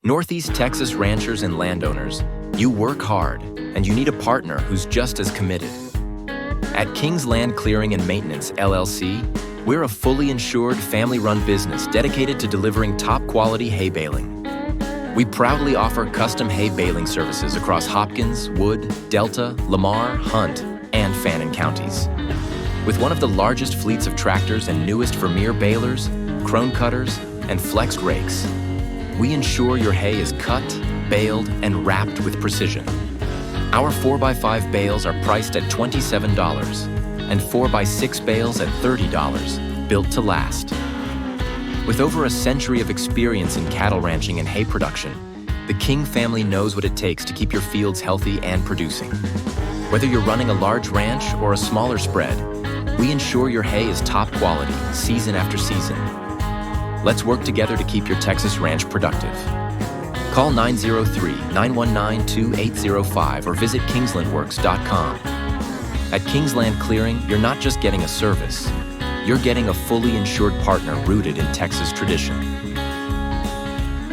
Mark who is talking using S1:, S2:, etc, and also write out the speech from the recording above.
S1: Northeast Texas ranchers and landowners, you work hard, and you need a partner who's just as committed. At King's Land Clearing and Maintenance, LLC, we're a fully insured, family-run business dedicated to delivering top-quality hay baling. We proudly offer custom hay baling services across Hopkins, Wood, Delta, Lamar, Hunt, and Fannin counties. With one of the largest fleets of tractors and newest Vermeer balers, Krone cutters, and Flex Rakes, we ensure your hay is cut, baled, and wrapped with precision. Our 4x5 bales are priced at $27 and 4x6 bales at $30, built to last. With over a century of experience in cattle ranching and hay production, the King family knows what it takes to keep your fields healthy and producing. Whether you're running a large ranch or a smaller spread, we ensure your hay is top quality, season after season. Let's work together to keep your Texas ranch productive. Call 903-919-2805 or visit kingslandworks.com. At Kingsland Clearing, you're not just getting a service, you're getting a fully insured partner rooted in Texas tradition.